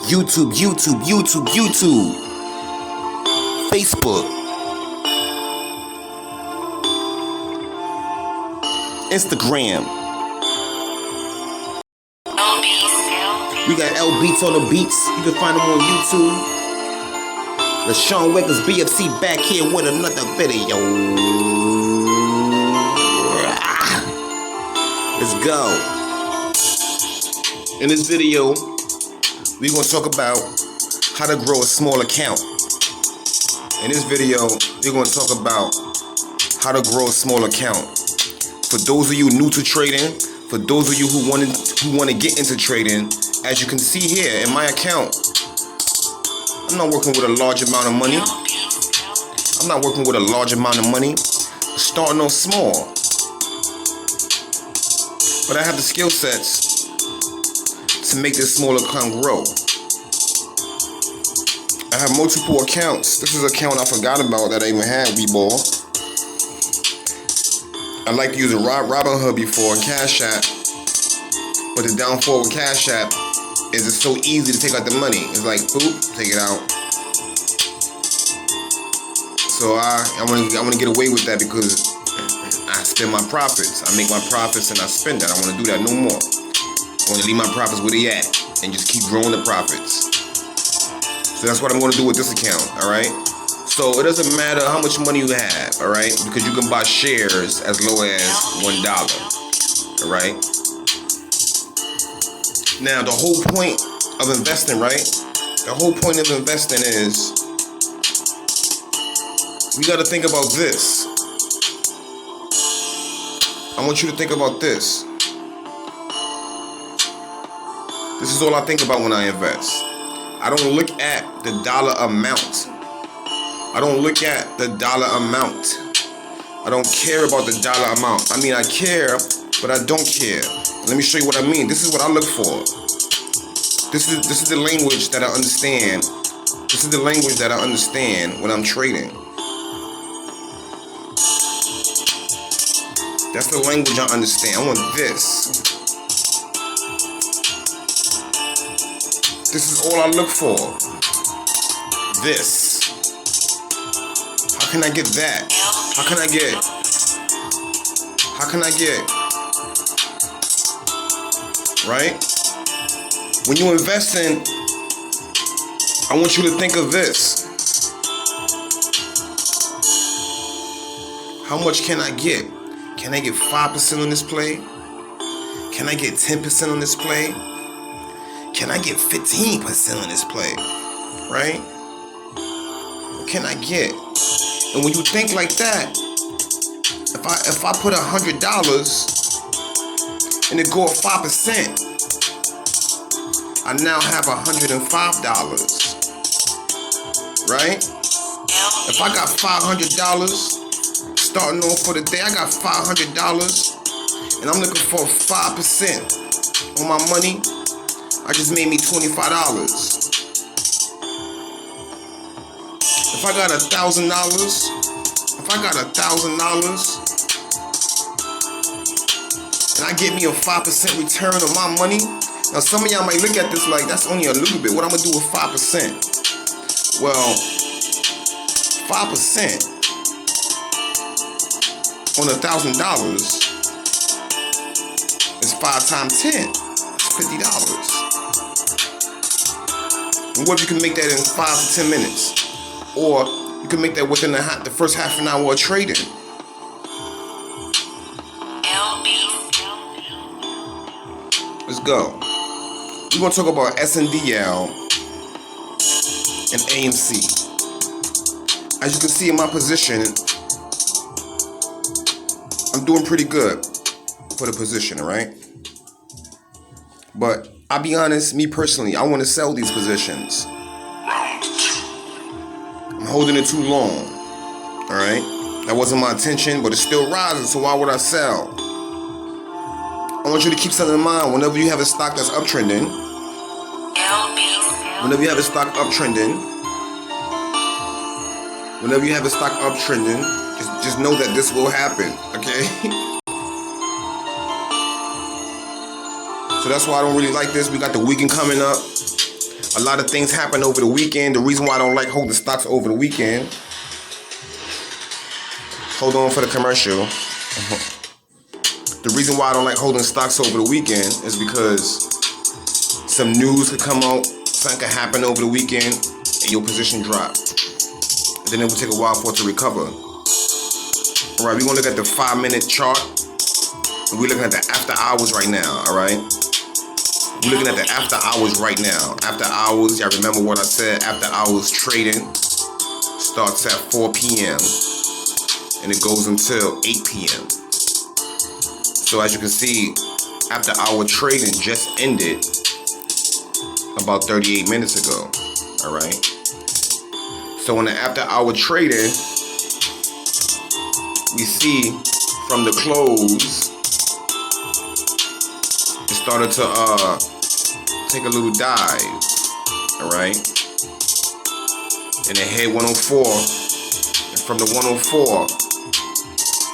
YouTube, Facebook, Instagram. We got L Beats on the beats. You can find them on YouTube. LaShawn Wiggins BFC back here with another video. Let's go. In this video, we're going to talk about how to grow a small account. In this video, we're going to talk about how to grow a small account. For those of you new to trading, for those of you who want to get into trading, as you can see here in my account, I'm not working with a large amount of money. Starting off small. But I have the skill sets to make this small account grow. I have multiple accounts. This is an account I forgot about that I even had, Webull. I like to use a Robinhood before and Cash App. But the downfall with Cash App is it's so easy to take out the money. It's like, boop, take it out. So I want to get away with that because I spend my profits. I make my profits and I spend that. I want to do that no more. I want to leave my profits where they at and just keep growing the profits. So that's what I'm going to do with this account, all right? So it doesn't matter how much money you have, all right? Because you can buy shares as low as $1, all right? Now, the whole point of investing, right? The whole point of investing is we got to think about this. I want you to think about this. This is all I think about when I invest. I don't look at the dollar amount. I don't care about the dollar amount. I mean, I care, but I don't care. Let me show you what I mean. This is what I look for. This is the language that I understand. This is the language that I understand when I'm trading. That's the language I understand. I want this. This is all I look for. This. How can I get that? How can I get? Right? When you invest in, I want you to think of this. How much can I get? Can I get 5% on this play? Can I get 10% on this play? Can I get 15% on this play? Right? What can I get? And when you think like that, if I put $100 and it go up 5%, I now have $105. Right? If I got $500 starting off for the day, I got $500 and I'm looking for 5% on my money. I just made me $25. If I got $1,000, and I get me a 5% return on my money. Now some of y'all might look at this like that's only a little bit. What I'm gonna do with 5%? Well, 5% on $1,000 is 5 times 10. It's $50. And what if you can make that in 5 to 10 minutes? Or you can make that within the first half an hour of trading. Let's go. We're going to talk about SNDL and AMC. As you can see in my position, I'm doing pretty good for the position, all right? But I'll be honest, me personally, I want to sell these positions. I'm holding it too long, all right? That wasn't my intention, but it's still rising, so why would I sell? I want you to keep something in mind. Whenever you have a stock that's uptrending, just know that this will happen, okay? So that's why I don't really like this. We got the weekend coming up. A lot of things happen over the weekend. The reason why I don't like holding stocks over the weekend. Hold on for the commercial. The reason why I don't like holding stocks over the weekend is because some news could come out, something could happen over the weekend, and your position drop. And then it will take a while for it to recover. Alright, we're gonna look at the 5-minute chart. And we're looking at the after hours right now, alright? We're looking at the after hours right now. After hours, y'all remember what I said, after hours trading starts at 4 p.m. and it goes until 8 p.m. So as you can see, after hour trading just ended about 38 minutes ago, alright? So in the after hour trading, we see from the close, it started to take a little dive, alright? And it hit 104, and from the 104,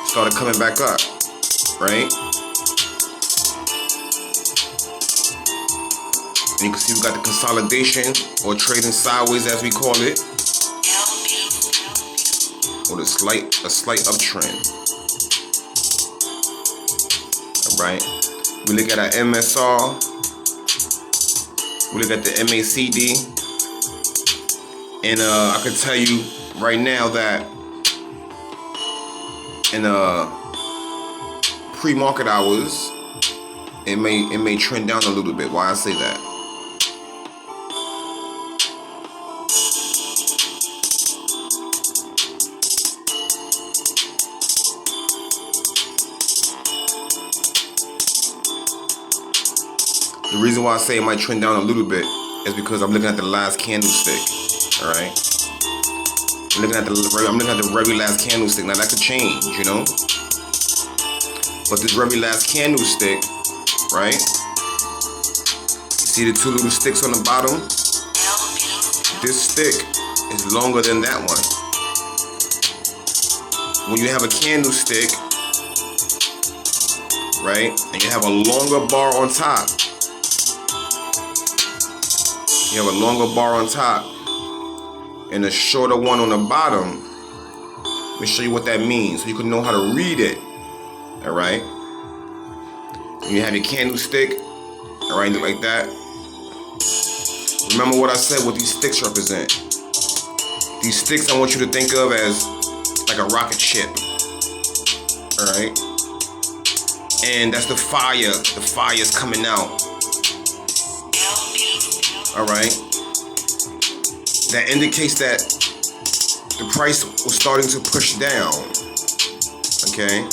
started coming back up, right? And you can see we got the consolidation, or trading sideways as we call it, or a slight uptrend. Alright. We look at our MSR. We look at the MACD. And I can tell you right now that in pre-market hours, it may trend down a little bit. Why I say that? The reason why I say it might trend down a little bit is because I'm looking at the last candlestick. All right, I'm looking at the very last candlestick. Now that could change, you know. But this very last candlestick, right? You see the two little sticks on the bottom? This stick is longer than that one. When you have a candlestick, right, and you have a longer bar on top, you have a longer bar on top and a shorter one on the bottom. Let me show you what that means so you can know how to read it. Alright? You have your candlestick. Alright, look like that. Remember what I said, what these sticks represent. These sticks I want you to think of as like a rocket ship. Alright? And that's the fire. The fire is coming out. Alright? That indicates that the price was starting to push down. Okay?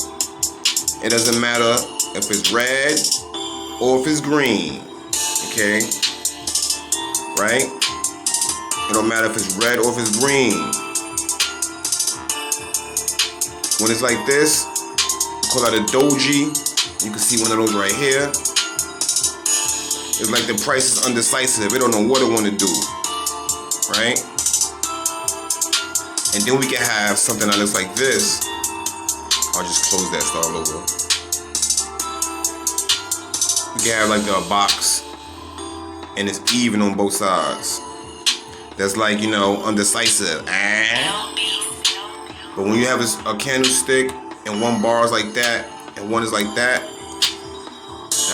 It doesn't matter if it's red or if it's green. Okay? Right? It don't matter if it's red or if it's green. When it's like this, we call that a doji. You can see one of those right here. It's like the price is undecisive. It don't know what it want to do. Right? And then we can have something that looks like this. I'll just close that, start all over. We can have like a box and it's even on both sides. That's like, you know, undecisive. But when you have a candlestick and one bar is like that and one is like that,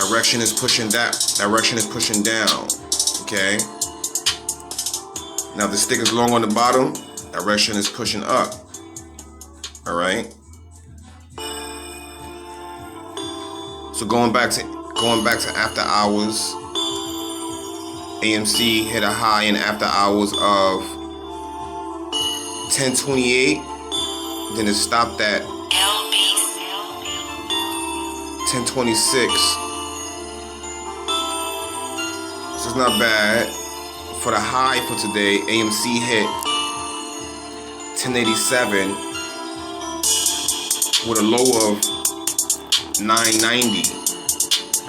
direction is pushing that. Direction is pushing down. Okay? Now if the stick is long on the bottom, direction is pushing up. Alright? So going back to after hours, AMC hit a high in after hours of 1028. Then it stopped at 1026. So it's not bad. For the high for today, AMC hit 1087 with a low of 990.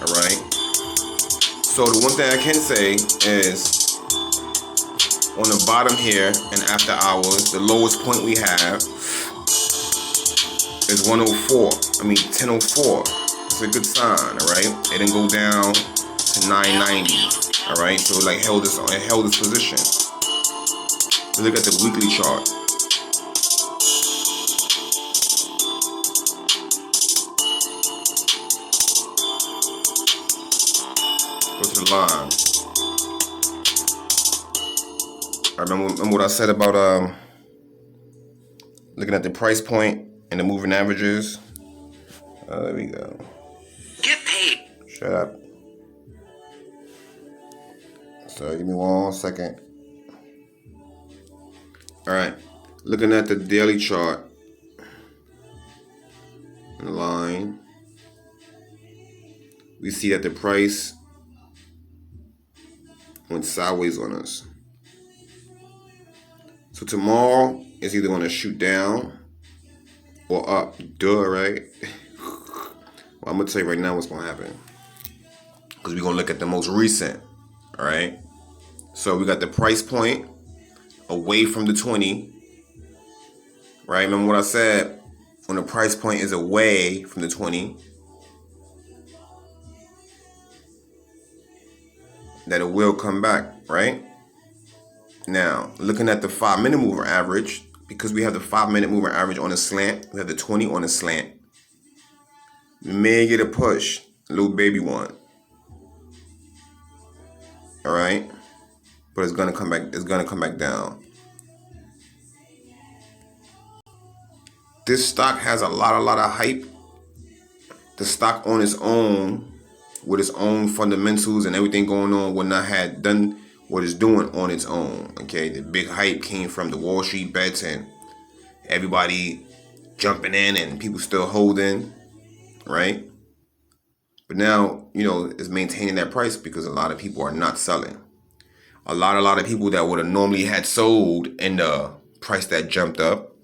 Alright. So the one thing I can say is on the bottom here and after hours, the lowest point we have is 1004. It's a good sign, alright? It didn't go down to 990. All right, so it like held this position. Look at the weekly chart. Go to the line. I remember what I said about looking at the price point and the moving averages. There we go. Get paid. Shut up. So give me 1 second. All right, looking at the daily chart and the line, we see that the price went sideways on us. So tomorrow is either going to shoot down or up. Duh, right? Well, I'm going to tell you right now what's going to happen. Because we're going to look at the most recent. All right? So we got the price point away from the 20. Right? Remember what I said? When the price point is away from the 20, that it will come back, right? Now, looking at the 5-minute moving average, because we have the 5-minute moving average on a slant, we have the 20 on a slant. We may get a push, a little baby one. All right, but it's gonna come back. It's gonna come back down. This stock has a lot of hype. The stock on its own, with its own fundamentals and everything going on, would not have done what it's doing on its own. Okay, the big hype came from the Wall Street bets and everybody jumping in and people still holding, right? But now, it's maintaining that price because a lot of people are not selling. A lot of people that would have normally had sold in the price that jumped up,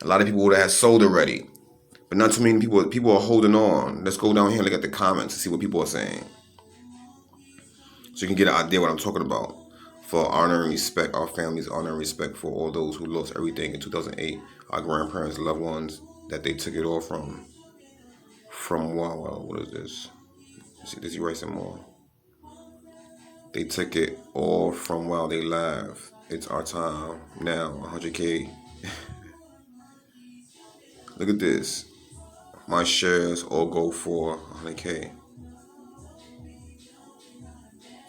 a lot of people would have had sold already. But not too many people are holding on. Let's go down here and look at the comments and see what people are saying. So you can get an idea what I'm talking about. For honor and respect, our families honor and respect for all those who lost everything in 2008. Our grandparents, loved ones, that they took it all from wow, what is this? Does he write some more? They took it all from while they laughed. It's our time now, 100K. Look at this. My shares all go for 100K.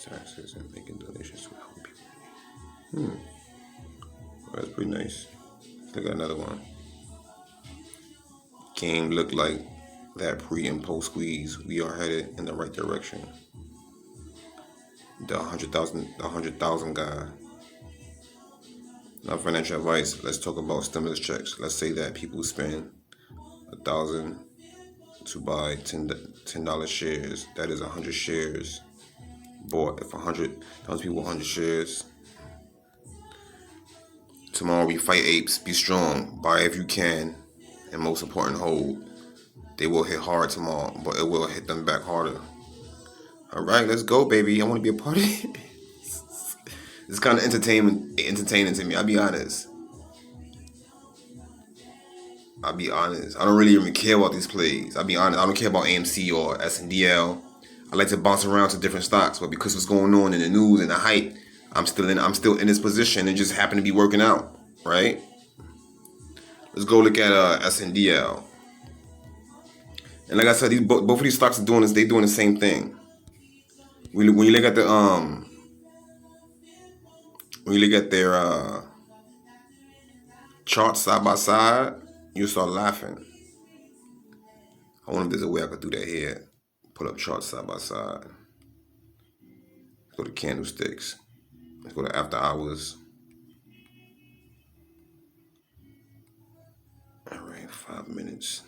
Taxes and making donations to help people. Well, that's pretty nice. Let's look at another one. Game looked like that pre and post squeeze. We are headed in the right direction. The 100,000 guy. Not financial advice. Let's talk about stimulus checks. Let's say that people spend $1,000 to buy $10 shares. That is 100 shares bought. If 100,000 people 100 shares. Tomorrow we fight apes. Be strong. Buy if you can. And most important, hold. They will hit hard tomorrow, but it will hit them back harder. All right, let's go, baby. I want to be a part of it. It's kind of entertaining to me. I'll be honest. I don't really even care about these plays. I'll be honest. I don't care about AMC or SNDL. I like to bounce around to different stocks, but because what's going on in the news and the hype, I'm still in this position and just happen to be working out, right? Let's go look at SNDL. And like I said, both of these stocks are doing this. They doing the same thing. When you look at the when you look at their charts side by side, you start laughing. I wonder if there's a way I could do that here. Put up charts side by side. Let's go to candlesticks. Let's go to after hours. All right, 5 minutes.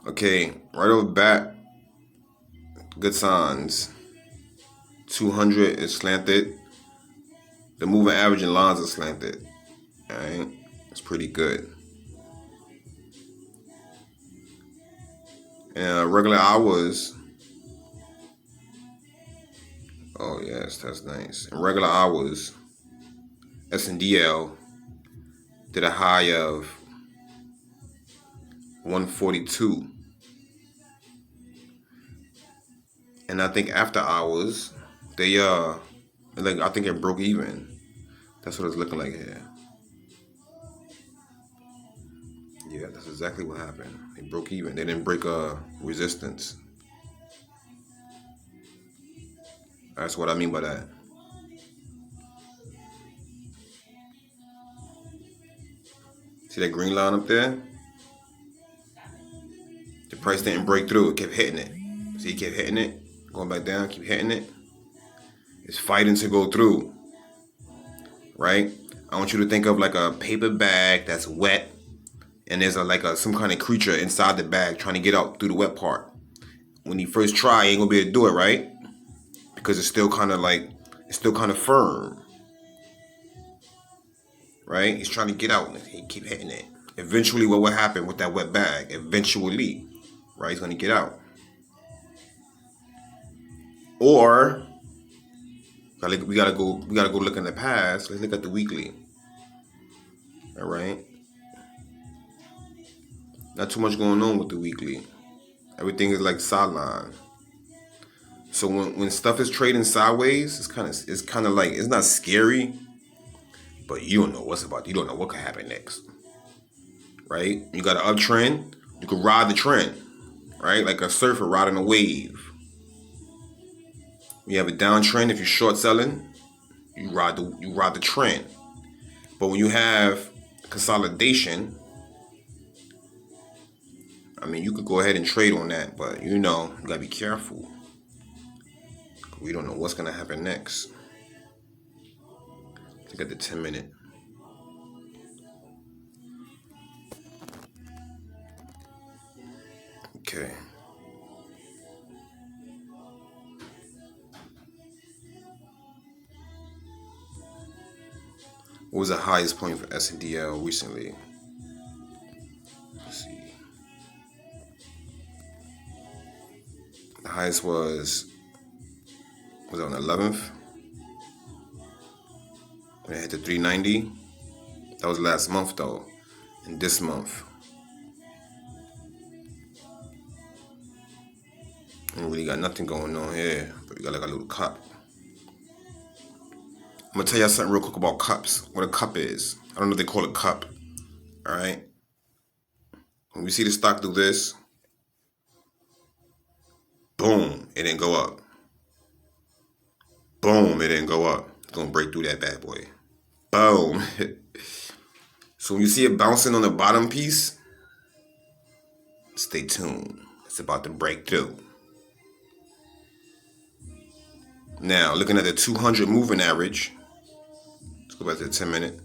Okay, right off the bat, good signs. 200 is slanted. The moving average and lines are slanted. All right, that's pretty good. And regular hours. Oh yes, that's nice. In regular hours, SNDL did a high of 142. And I think after hours, They like I think it broke even. That's what it's looking like here. Yeah, that's exactly what happened. They broke even. They didn't break resistance. That's what I mean by that. See that green line up there? The price didn't break through. It kept hitting it. See, it kept hitting it. Going back down, keep hitting it. It's fighting to go through. Right? I want you to think of like a paper bag that's wet, and there's some kind of creature inside the bag trying to get out through the wet part. When you first try, you ain't gonna be able to do it, right? Because it's still kind of firm. Right? He's trying to get out, and he keep hitting it. Eventually, what will happen with that wet bag? Eventually, right? He's gonna get out. Or we gotta go look in the past. Let's look at the weekly. All right. Not too much going on with the weekly. Everything is like sideline. So when stuff is trading sideways, it's kind of like, it's not scary, but you don't know you don't know what could happen next. Right? You got an uptrend, you could ride the trend, right? Like a surfer riding a wave. When you have a downtrend, if you're short selling, you ride the trend. But when you have consolidation, I mean, you could go ahead and trade on that, but you gotta be careful. We don't know what's gonna happen next. Look at the 10-minute. Okay. What was the highest point for SNDL recently? Let's see. The highest was it on the 11th? When it hit the 390. That was last month though. And this month, ain't really got nothing going on here, but we got like a little cup. I'm gonna tell y'all something real quick about cups. What a cup is. I don't know if they call it cup. All right. When we see the stock do this, boom, it didn't go up. Boom, it didn't go up. It's gonna break through that bad boy. Boom. So when you see it bouncing on the bottom piece, stay tuned. It's about to break through. Now, looking at the 200 moving average, let's go back to the 10-minute.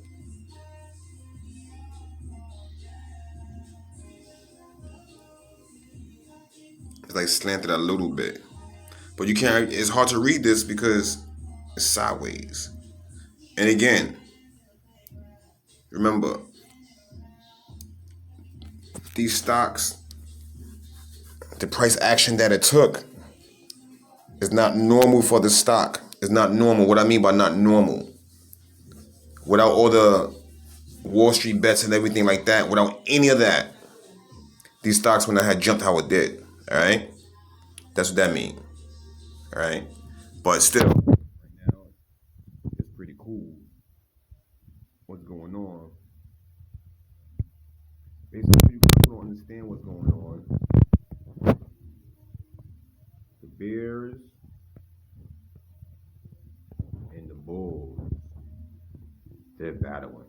It's like slanted a little bit. But it's hard to read this because it's sideways. And again, remember, these stocks, the price action that it took is not normal for the stock. It's not normal. What I mean by not normal, without all the Wall Street bets and everything like that, without any of that, these stocks wouldn't have jumped how it did. All right? That's what that means. All right? But still, right now, it's pretty cool what's going on. Basically, you don't understand what's going on. The Bears and the Bulls, they're battling.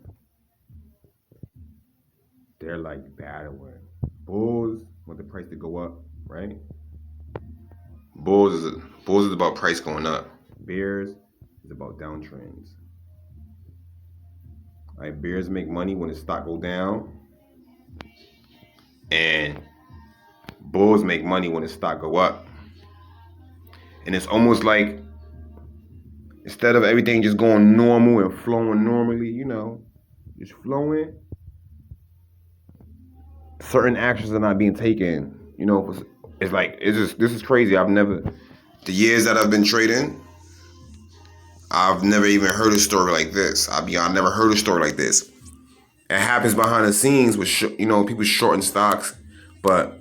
They're like battling. Bulls want the price to go up, right? Bulls is about price going up. Bears is about downtrends. All right, Bears make money when the stock go down, and Bulls make money when the stock go up. And it's almost like, instead of everything just going normal and flowing normally, just flowing, certain actions are not being taken. It's like, this is crazy. The years that I've been trading, I've never even heard a story like this. I never heard a story like this. It happens behind the scenes with, people shorting stocks, but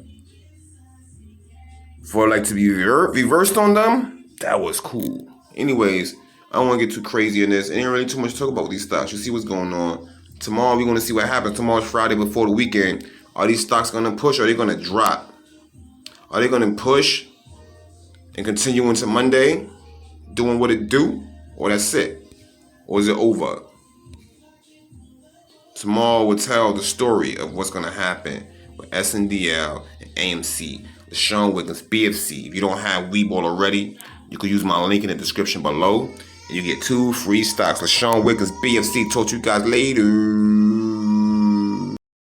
for like to be reversed on them, that was cool. Anyways, I don't want to get too crazy in this. It ain't really too much to talk about with these stocks. You see what's going on. Tomorrow we're going to see what happens. Tomorrow's Friday before the weekend. Are these stocks going to push or are they going to drop? Are they going to push and continue into Monday doing what it do? Or that's it? Or is it over? Tomorrow will tell the story of what's going to happen with SNDL and AMC, Sean Wiggins, BFC. If you don't have Webull already, you can use my link in the description below. And you get 2 free stocks. LaShawn Wiggins, BFC. Talk to you guys later.